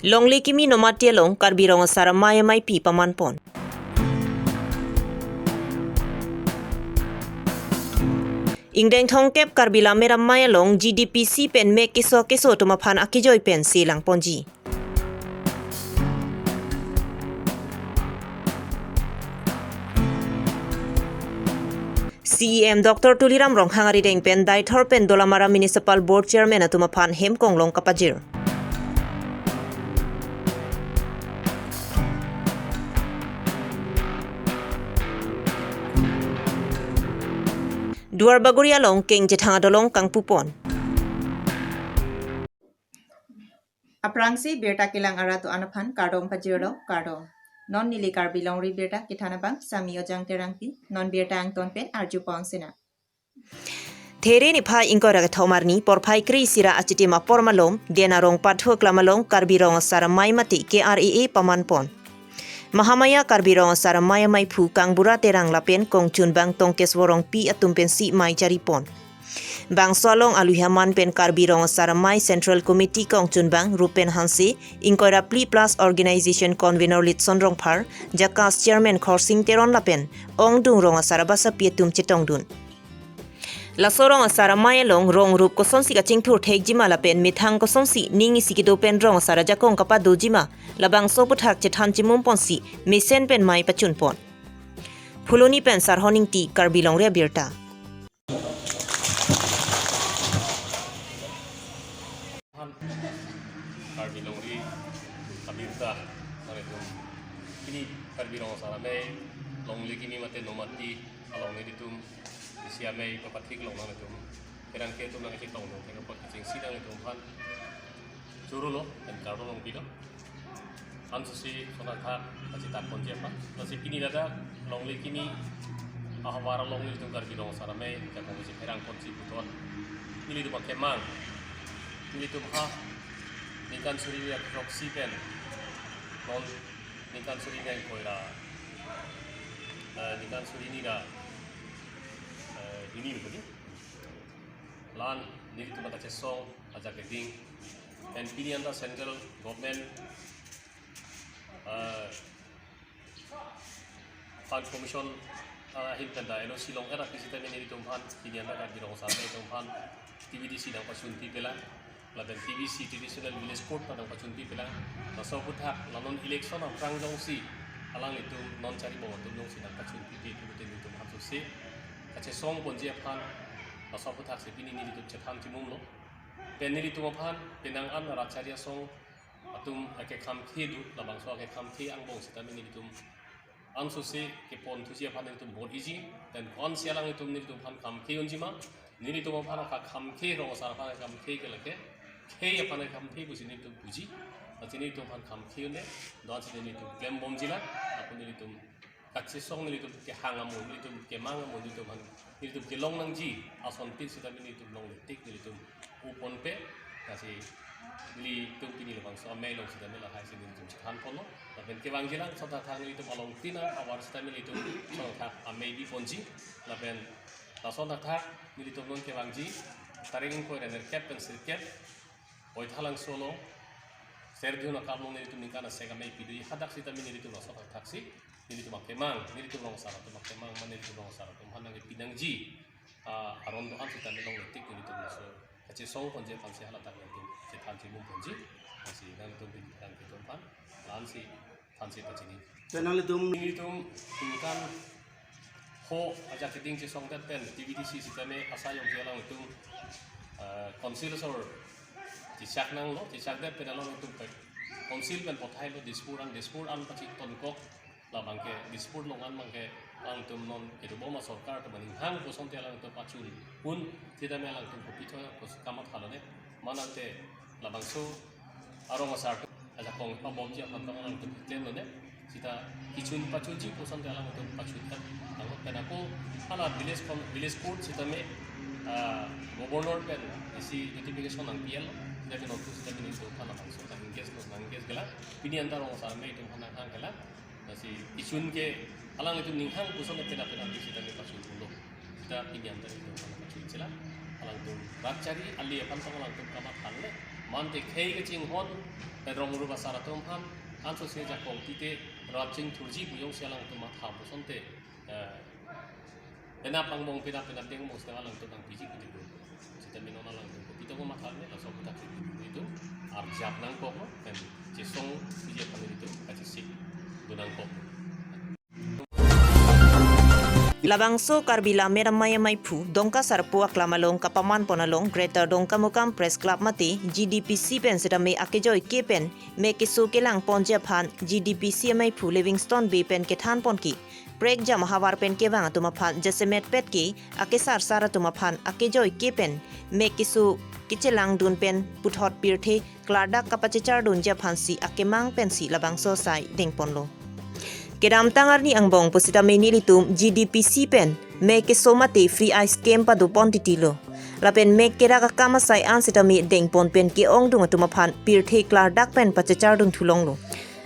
Longli kimi nomatia long karbirong sara maya mai pi pamanpon. Ingdeng thongkep karbila mera maya long GDPC pen me keso tumaphan akijoy pen silang ponji. CEM Dr. Tuliram Rong hangari deng pen dai thor pen Dolamara Municipal Board Chairman atumaphan hem konglong kapajir. Duar Baguria long keng jethanga dolong kang pupon. Aprangsi berta kilang aratu anapan kardong pajiro kardong. Non nili karbilong ri berta kitana bang sami ojang terangpi non berta ang tonpen arju ponsina. There ni phai ingkora ka thomarni por phai kri sira achitima pormalom denarong patho klamalong karbirong sara maimati KREA pamanpon. Mahamaya karbirong sara maya mai phu kang bura terang lapen kong chun bang tongkesworong pi atumpen si mai charipon. Bang solong aluhaman pen karbirong sara mai Central Committee kong chun bang rupen hansi ingkora pli plus organization convener lit sonrong phar jakas chairman khorsing teron lapen ong dung rong sara basa pi tum chitong dun. Lasorong sara maya long rong rup ko sonsi ka chingthur thek jima lapen mithang ko sonsi ningi sikido pen rong sara jakong kapa do jima labang soputhak chethan chimum ponsi mesen pen mai pachun pon. Phuloni pen sarhoning ti karbilong re birta. Karbilong ri kabirta itu kini karbilong salame longli kini mate nomati along ni ditum siame papatik long nang itu perang ke tu nang kita tong tengah pot cing sidang itu pan curulo dan karbon long bido ansusi sona kha acita ponjepa nasi kini dada longli kini ahwara longli itu karbilong salame jakong si perang pot si buton ini tu pakai mang ini tu ha nikan suri ya proxy pen non nikan suri yang koira nikan suri ni da ini begini lan ni itu mata cesong aja keding dan pilihan da central government fund commission hilkan da NOC long era kisita ni itu pan pilihan da birong sampai itu pan TVDC dan pasunti pela laban TVC traditional village court padang pacunti pila naso puthak lanon election ang prangjong si alang itu non cari bawa tumjong si dan pacunti di tubutin itu hapsu si kace song ponje phan naso puthak se pini ni itu chethan timum lo pen ni itu phan penang an racharia song atum ake kham khidu labang so ake kham khi ang bong sita ni itu ansu si ke pon tu si phan itu bot easy dan kon sialang itu ni itu phan kham khi unjima ni itu phan ka kham khi ro sar phan kham khi ke lake Kaya panai kamthi bu sini tu puji, sini tu pan kamthi ne, doa sini tu klem bom jila, aku ni tu kaci song ni tu ke hangamu ni tu ke mangamu ni tu pan ni tu ke long nang ji, ason pil sita ni tu long letik ni tu upon pe, kasi ni tu kini lebang so amai long sita ni lah hai sini tu cekan polo, tapi ke bang jila so tak ni tu malong tina awar sita ni tu so tak amai di ponji, tapi so tak ni tu long ke bang ji, taringin ko dan cap dan sirket. Oi thalang solo Sergio na kamong nito nikana sega may pidu hadak sita min nito sa taxi nito makemang nito long sara to makemang man nito long sara to hanang pinang ji aron do an sita nilong letik nito so kace song konje pansi halata nito se tansi mum ponji asi nang to bin tang to pan ansi tansi ta chini Channel dum nito kan ho aja keding si song dat pen TVDC sita me asayong jalang itu konsil sor Tisak nang lo, tisak deh penalon itu konsil pen pothai lo dispur an pasti tonkok lah bangke dispur longan bangke ang tum non itu boma sorkar teman hang kosong tialang itu pacul pun tidak melang tum kopi tu kos kamat halane mana te lah bangso aroma sar ada kong pabom dia pantang lang tum klem lo ne kita kicun pacul ji kosong tialang itu pacul kan ang penako hala village court kita me gubernur pen isi notification ang PL jadi notus tapi ni soal apa so tak engage gala ini antara orang sampai itu mana hang gala nasi isun ke alang itu ninghang kusong itu tidak pernah kita ni pasun dulu kita ini antara itu mana pasun cila alang itu rakcari ali apa sama alang itu kamat hal le man te khei ke ching hon pedrong ru basara tum phan an so se ja kong ti te raching thurji buyong sialang tu ma tha bo son te ena pangbong pina teng mo sa lang tu kang piji ku tu sita min ona lang tu pito ko ma thal ne la so ta ki itu ar jap nang ko kan che song piji pa itu ka che sik dunang ko Labangso Karbila Meramaya Maipu Dongka Sarpua Klamalong Kapaman Ponalong Greater Dongka Mukam Press Club Mati GDPC Pen Sedame Akejoi Kepen Mekisu Kelang Ponjapan GDPC Maipu Livingstone Bay Pen Kethan Ponki Break Jam Hawar Pen Kevang Tumapan Jesemet Petki Akesar Sara Tumapan Akejoi Kepen Mekisu Kichelang Dun Pen Puthot Pirte Kladak Kapachechar Dun Japan Si Akemang Pensi Labangso Sai Deng Ponlo Kedam tangar ni ang bong pusita menilitum GDPC pen me ke somate free ice camp pa do pontitilo lapen me kera ka kama sai an sita mi deng pon pen ke ong dung tumaphan pir the klar dak pen pa chachar dung thulong lo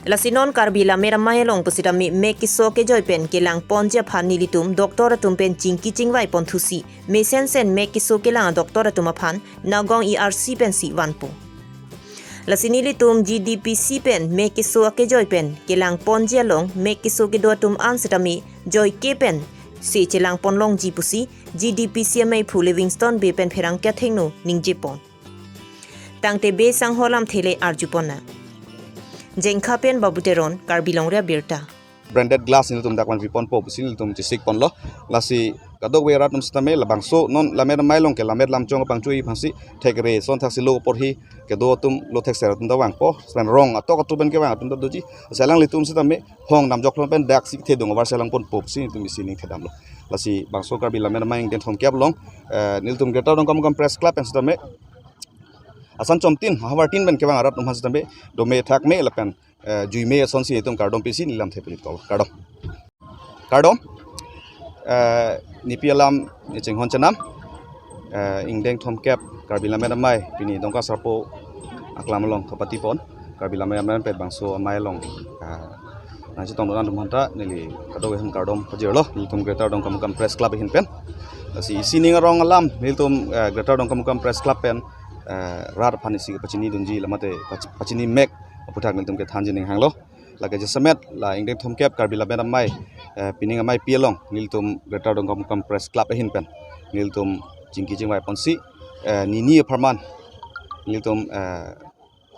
lasinon Karbila mera mayelong pusita mi me ke so ke joy pen ke lang ponja phan nilitum doktor tum pen chingki chingwai pon thusi me sen me ke so ke lang doktor tumaphan nagong ERC pen si wanpo Lasini tum GDPC pen me kiso ke joy pen kelang pon jelong me kiso ke do tum an setami joy ke pen si chelang pon long ji pusi GDPC mai phu Livingstone Bay pen pherang kya thengnu ning jepon tangte be sang holam thele arjupona jengkha pen babuteron Karbilong ria birta branded glass ini tum dakwan vipon po pusil tum cisik pon lo lasi kadok we rat tum stame labang so non lamer mailong ke lamer lam chong pang chui phansi thekre son thaksi lo por hi ke do tum lo thek ser tum dawang po span rong atok atu ben ke wang tum do ji salang li tum stame hong nam jok pen dak sik the dong war salang pon po si tum isi ning thedam lo lasi bangso Karbi lamer maing den thom kyap long nil tum geta dong kam press club en stame asan chomtin hawar tin ben ke wang rat tum has stame do me thak me lapen juime son si tum kardom pisi nilam thepili to kardom nipialam ni chenghon chanam ingdeng thom kep Karbila meramai pini dongka sarpo aklamalong kapati pon Karbila meramai pet bangso amai long nanti tong donan dumanta nili kadog hem kardom pajero niltum greater dongka mukam press club hin pen si sini ngarong alam niltum greater dongka mukam press club pen rar phanisi pachini dunji lamate pachini mek puthak niltum ke thanjin hanglo lage jesamet la ingdeng thom kep Karbila meramai pining amai pialong niltum greater dongka mukam press club hin pen niltum jingki jingwai ponsi nini aparman niltum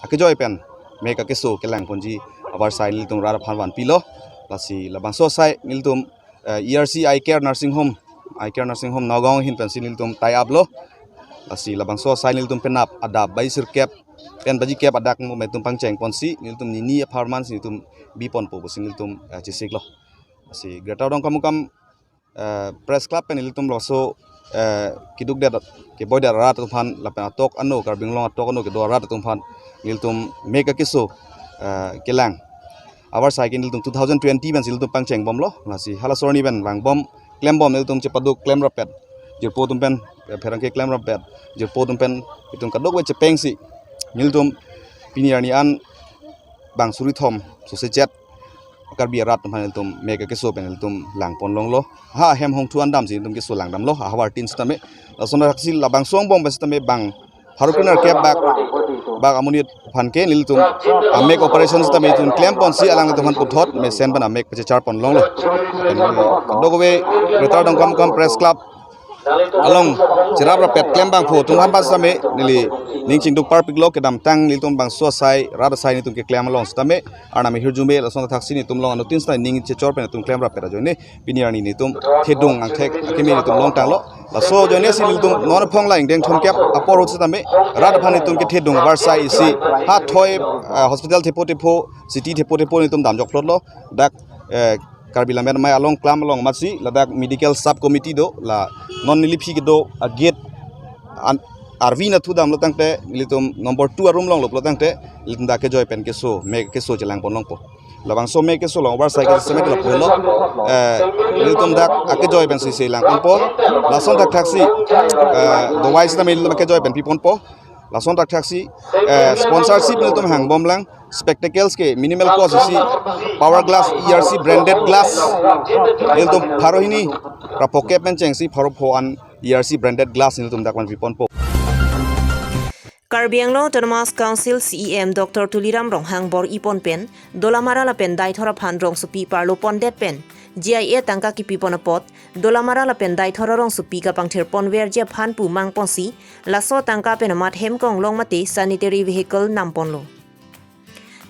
akejoy pen meka keso kelang ponji abar sai niltum rar phanwan pilo lasi labangso sai niltum ERC I care nursing home nagong hin pen niltum tai ablo lasi labangso sai niltum penap adab bai sir kep pen baji kep adak mo metum pangcheng ponsi niltum nini aparman niltum bipon po niltum chisiklo lasi greater dong kamukam press club pen niltum loso kiduk dat ke boy dar rat tumpan lapen atok anu Karbing long atok anu ke do rat tumpan niltum mega kiso kelang awar sai niltum 2020 ben siltum pangcheng bom lo nasi halasorni ben wang bom klem bom niltum cepaduk klem rapet jirpo tumpen pherang ke klem rapet jirpo tumpen itum kadok we cepeng si niltum piniarni an bang suri thom sosejet Karbi rat tumpan niltum mega kiso ben niltum lang pon long lo ha hem hong tu andam si niltum kiso lang dam lo hawar tin stame lasona raksi labang song bom bestame bang harukunar ke bag amuni phanke niltum make operations ta me tun claim pon si alang tuman puthot me sen bana make pache char pon long lo dogowe greater dong kam press club along chirabra pet claim bang pho tung han pas ta me nili ning ching duk parpik lo ke dam tang niltum bang so sai rada sai ni tum ke claim along sta me arna me hirjume lasona thaksi ni tum long anu tin sta ning che chor pen tum claim ra pera joine piniarni ni tum thedung ang thek akemi ni tum long tang lo so joine si niltum non phong la ingdeng thom kep apor hot sta me rada phani tum ke thedung war sai si ha thoi hospital thepo city thepo ni tum dam jok flot lo dak Karbila meramai along klam along masi ladak medical sub committee do la non niliphi ke do a gate arvi na thu dam lo tangte litum number 2 room long lo tangte litum da ke joy pen ke so me ke so chelang pon long po labang so me ke so long war sai ke semet lo polo litum dak ake joy pen si lang pon po la son tak taxi do wise na me ke joy pen pi pon po la son tak taxi sponsorship litum hang bom lang spectacles ke minimal cost si power glass ERC branded glass niltum pharo hini rapoke pen cheng si pharo pho an ERC branded glass niltum dakwan vipon po Karbi Anglong Autonomous Council CEM Dr. Tuliram Ronghang bor ipon pen dolamara la pen dai thora phan rong supi parlo pondet pen GIA tangka ki pipona pot dolamara la pen dai thora rong supi ka pangther ponwer je phan pu mang ponsi laso tangka pen mat hemkong long mate sanitary vehicle namponlo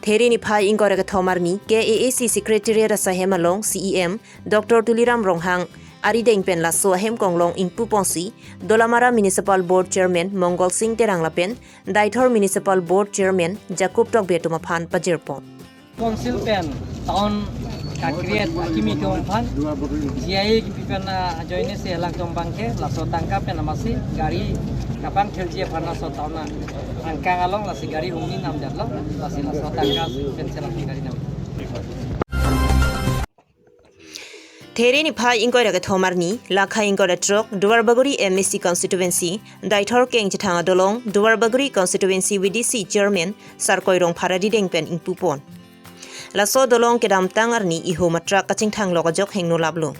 Theri ni phai ingore ka thomarni KAAC Secretariat Sahemalong CEM Dr. Tuliram Ronghang Ari deng pen la so hem kong long ing puponsi Dolamara Municipal Board Chairman Mongol Singh Terang la pen Daithor Municipal Board Chairman Jacob Tok Betuma Phan Pajirpon Council pen town ka create akimi tomphan GIA ki pipen join se lang tombang ke la so tangka pen amasi gari kapang khelji pharna so tauna angkang along la si gari ungni nam jatlo la si la so tangka pen se la gari nam Theri ni phai ingore ka thomarni lakha ingore trok Duarbaguri MSC constituency Daithor keng chithanga dolong Duarbaguri constituency VDC chairman Sarkoirong Pharadi deng pen ing pupon Laso dolong kedam tangarni iho matra kaching thang lokajok hengno lablo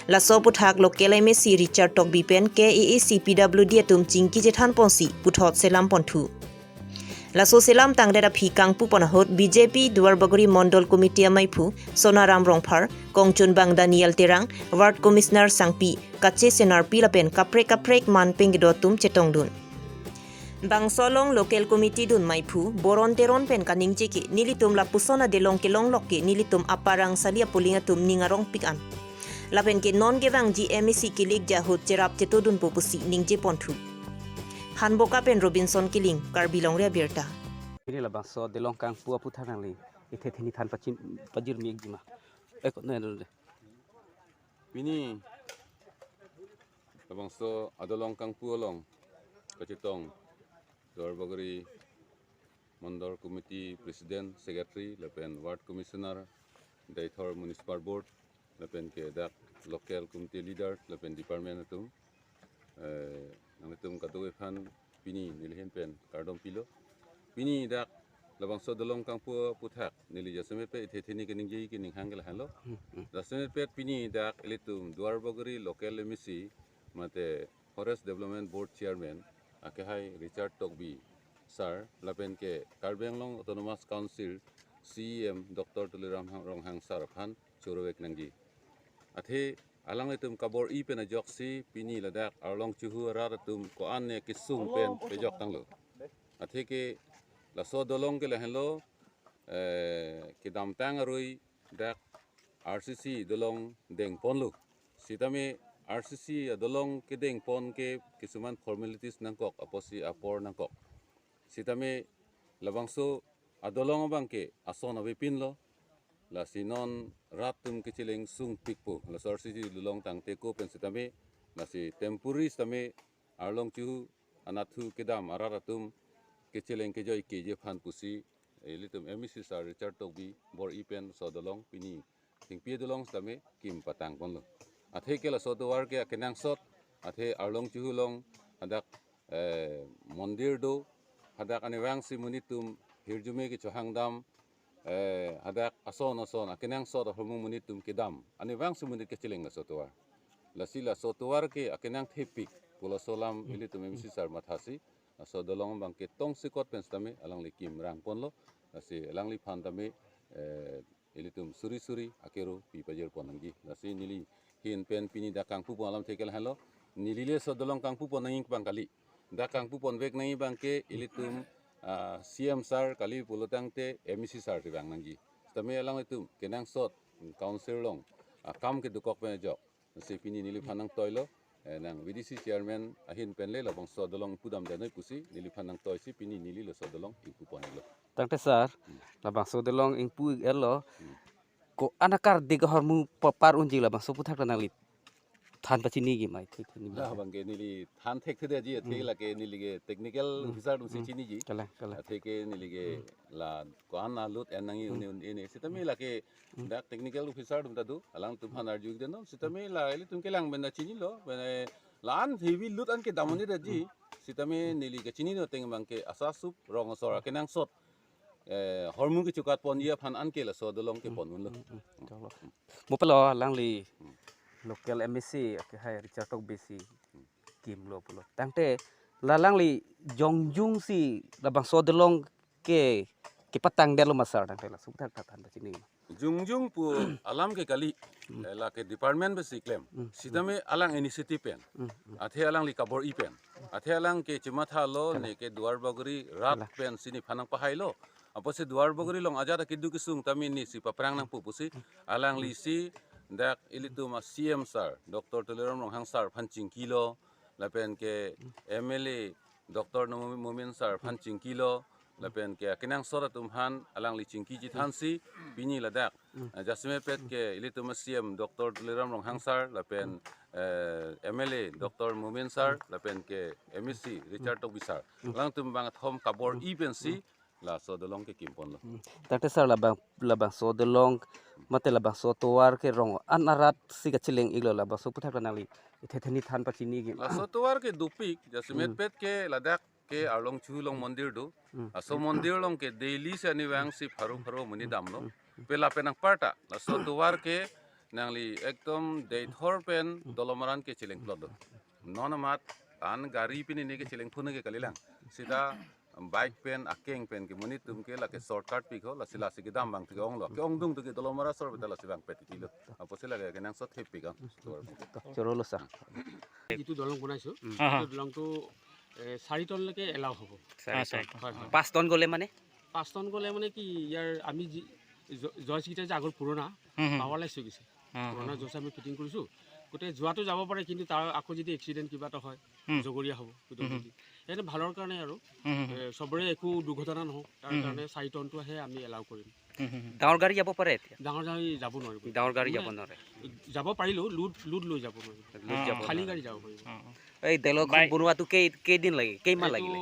Laso puthak local MSC Richard Tok Bipen KAAC PWD atum chingki jethan ponsi puthot selam ponthu Laso selam tangdera phi kangpu ponahot BJP Duarbaguri Mondol Committee Maipu Sonaram Rongphar Kongchun Bang Daniel Terang Ward Commissioner Sangpi Kache Senar Pilapen kaprek manping dotum chetongdun Bang Solong Local Committee dun Maipu Boron Teron pen kaning cheki nilitum la pusona delong kelong lokke nilitum aparang salia pulingatum ningarong pikan Lapen ke non gewang GMC kilik jahut cerap cetodun popusi ningje ponthu Hanboka pen Robinson Kiling Karbilong ria birta ini lah bangsa delong kang pua putar nang li ithe thini than pajir mi ekjima ekot na de Pini labangso adolong kang puolong kacitong Duarbaguri Mandor Committee President Secretary lepen Ward Commissioner Daithor Municipal Board lepen ke dak local committee leader lepen department atum nang itum katuwe phan pini nilhin pen kardom pilo pini dak labangso dolong kang puthak nili jasame pe ithethini kening jei kening hangel halo jasame pe pini dak elitum Duarbaguri local MSC mate Forest Development Board Chairman akehai Richard Tokbi sir lapen ke Karbi Anglong Autonomous Council CEM Dr. Tuliram Ronghang sir phan chorowek nangji athe alang itum kabor I pen ajoksi pini ladak arlong chuhu aratum ko anne kisung pen pejok tanglo athe ke la so dolong ke lahelo ke dam tang arui dak RCC dolong deng ponlu sitame RCC dolong ke deng pon ke kisuman formalities nangkok aposi apor nangkok sitame labangso adolong bangke ason abipin lo la sinon ratum kecileng sung pikpo la RCC dolong tang teko pen sitame la si temporary sitame arlong chu anathu kedam araratum kecileng kejoy keje phan pusi elitum MSC sir Richard Tokbi bor ipen so dolong pini tingpie dolong sitame kim patang ponlo athe ke la so dowar ke kenang sot athe arlong chu long adak mondir do adak anewang simunitum hirjume ke chohangdam adak ason akenang sot hormu munitum kedam anewang simunit kecileng la sotuar lasila sotuar ke akenang thepik pulo solam elitum MSC sir mathasi so dolong bang ke tong sikot pen stame alang likim rang ponlo lasi alang li phan tame elitum suri akero pi pajir ponanggi lasi nili hin pen pini da kang pu alam tekel halo nilile so dolong kang pu ponanging bang kali da kang pu pon vek nai bang ke elitum CM sir kali pulotang te MSC sir bang nanggi stame alang itum kenang sot council long kam ke dukok pen jok lasi pini nili phanang toilo nang VDC chairman ahin penle labang so dolong pudam danoi pusi nili phanang toisi pini nili lo so dolong ipu ponelo tangte sar la bangso delong ing pu elo ko anakar de hormu par unji la bangso puthak nang li than pachini gi mai thik ni la bang ke nili than thek thede ji the la ke nili ge technical officer du si chini ji kala the ke nili ge la ko ana lut enangi uni sitame la ke dak technical officer dum tadu alang tum hanar ju den sitame la eli tum ke lang ben chini lo ben lan heavy lut an ke damoni de ji sitame nili ke chini no teng bang ke asasup rong sora kenang sot hormu ke chukat pon ya phan an ke la so dolong ke pon lo mo pelo lang li local MSC ke hai Richard Tok besi kim lo pulo tangte lalang li jongjung si labang so delong ke patang delo masar tang tela sudah katan sini Jungjung pu alam ke kali la ke department besi claim sidame alang initiative pen athe alang li kabor i pen athe alang ke chimatha lo ne ke duar bagri rat pen sini phanang pahai lo apo se duar bagri long aja ke du kisung tami ni si paprang nang pu pusi alang li si dak ilitu ma CM sir Dr. Toleram Ronghang sir phanching kilo la pen ke MLA Dr. Mumin sir phanching kilo lapen ke kenang sorat umhan alang li cingki ji thansi bini ladak jasme pet ke ilitu masiem Dr. Liram Ronghang sar lapen MLA Dr. Mumin sar lapen ke MEC Richard Tobisar lang tumbang thom kabor ipensi la so dolong ke kimpon lo tang sar labang so delong mate labang so toar ke rong anarat si ka chileng iglo labang so puthak nali ithethani than pachini gi la so toar ke dupik jasme pet ke ladak ke arlong chulong mondir do aso mondir long ke daily se aniwang si pharu muni damlo pela penang parta la so tuwar ke nangli ekdom deithor pen dolomaran ke chileng plodo nonamat an gari pini ne ke chileng phune ke kalilang sida bike pen akeng pen ke muni tum ke la ke shortcut pi ko la sila si ke dam bang ke ong lo ke ong dung to ke dolomara sor betala si bang peti kilo apo sila ke nang so thep pi ka chorolo sa যিটো দলং বনাইছোঁ সেইটো দলংটো 4 টনলৈকে এলাও হ'ব। 5 টন গলে মানে 5 টন গ'লে মানে কি ইয়াৰ আমি জয়চকেইটা যে আগৰ পুৰণা পাৱাৰলাইছ হৈ গৈছে পুৰণা জয়চ আমি ফিটিং কৰিছোঁ গোটেই যোৱাটো যাব পাৰে কিন্তু তাৰ আকৌ যদি এক্সিডেণ্ট কিবা এটা হয় জগৰীয়া হ'ব সেইটো ভালৰ কাৰণে আৰু চবৰে একো দুৰ্ঘটনা নহওক তাৰ কাৰণে 4 টনটোহে আমি এলাও কৰিম। ডাঙৰ গাড়ী যাব পাৰে এতিয়া ডাঙৰ গাড়ী যাব নোৱাৰিব ডাঙৰ গাড়ী যাব নোৱাৰে যাব পাৰিলেও লোড লৈ যাব নোৱাৰিব খালী গাড়ী যাব পাৰিব। এই দেলখন বনোৱাটো কেইদিন লাগে কেইমাহ লাগিলে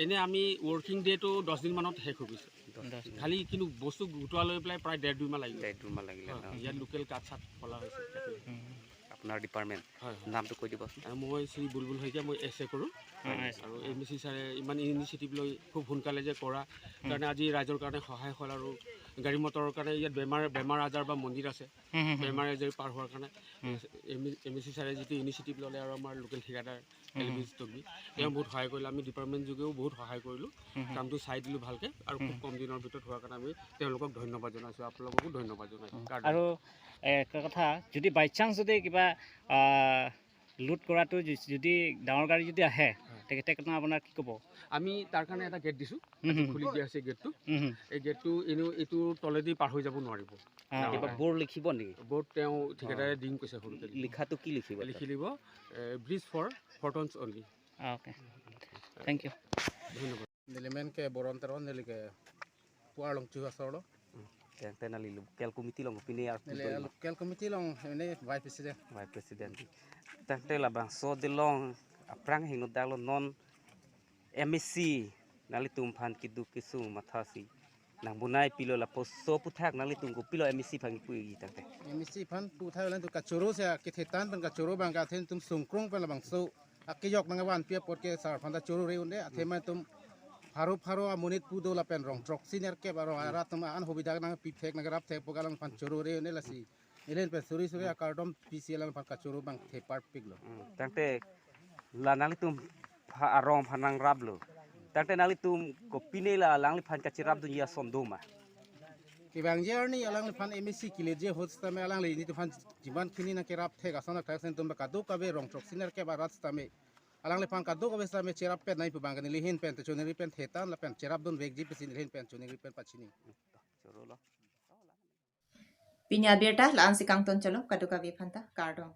এনে আমি ৱৰ্কিং ডেটো 10 দিন মানত শেষ হৈ গৈছে খালি কিন্তু বস্তু গোটোৱা লৈ পেলাই প্ৰায় 1.5-2 মাহ লাগিলে ইয়াত লোকেল কাঠ চাট ফলা হৈছে। আপোনাৰ ডিপাৰ্টমেণ্ট নামটো কৈ দিব। মই শ্ৰী বুলবুল শইকীয়া মই এছ এ কৰোঁ আৰু MEC ছাৰে ইমান ইনিচিয়েটিভ লৈ খুব সোনকালে যে কৰা কাৰণে আজি ৰাইজৰ কাৰণে সহায় হ'ল আৰু গাড়ী মটৰৰ কাৰণে ইয়াত বেমাৰ আজাৰ বা মন্দিৰ আছে বেমাৰ আজাৰ পাৰ হোৱাৰ কাৰণে MEC ছাৰে যিটো ইনিচিয়েটিভ ল'লে আৰু আমাৰ লোকেল ঠিকাদাৰ এলবিজ টগি তেওঁ বহুত সহায় কৰিলে আমি ডিপাৰ্টমেণ্ট যোগেও বহুত সহায় কৰিলোঁ কামটো চাই দিলোঁ ভালকৈ আৰু খুব কম দিনৰ ভিতৰত হোৱাৰ কাৰণে আমি তেওঁলোকক ধন্যবাদ জনাইছোঁ আপোনালোককো ধন্যবাদ জনাইছোঁ। আৰু এটা কথা যদি বাই চান্স যদি কিবা লুট কৰাটো যদি ডাঙৰ গাড়ী যদি আহে তেখেতে আপোনাৰ কি ক'ব? আমি তাৰ কাৰণে এটা গেট দিছোঁ খুলি দিয়া আছে গেটটো এই গেটটো এনেও এইটো তলেদি পাৰ হৈ যাব নোৱাৰিব। বৰ্ড লিখিব নেকি? বৰ্ড তেওঁ ঠিকাদাৰে দিম কৈছে সৰুকৈ লিখাটো কি লিখিব? লিখিব ব্ৰিজ ফৰ টনছ অনলি। ওকে থেংক ইউ ধন্যবাদ। Nilimen ke boron teron nili ke puar long chuha solo. Yang nali local committee long opini ar Nili local committee long ini vice president. Vice president. Tangte la bang so de long aprang hingot dalo non MEC nali tumphan kidu kisu mathasi nang bunai pilo la poso puthak nali tunggu pilo MEC phangi pui tangte. MEC phan puthai lan tu kachuru se kithetan pan kachuru bang ka then tum sungkrung pan bang so akiyok nang wan pia pot ke sar phan da churu re unde athema tum Faru amunit pudo la pen rong trok senior ke baro arat ma an hobida nang pipek nang rap te pogalang pan churu re ne lasi ilen pe suri akardom PCL lang pan kachuru bang the part piglo tangte la nali tum arong phanang rab lo tangte nali tum ko pine la langli phan kachirab dunia sondoma ki bang jer ni alang pan MEC kileje hosta me alang le ni tu pan jiban khini na ke rap the gasana ta sen tum ka do ka be rong trok senior ke barat sta me alang le pan ka do ka be sta me cherap pe nai pu bang ni lihin pen te choneri pen thetan la pen cherap don veg ji pe sin lihin pen choneri pen pachini Pinya beta lan si kang ton chalo kaduka vi phanta kardong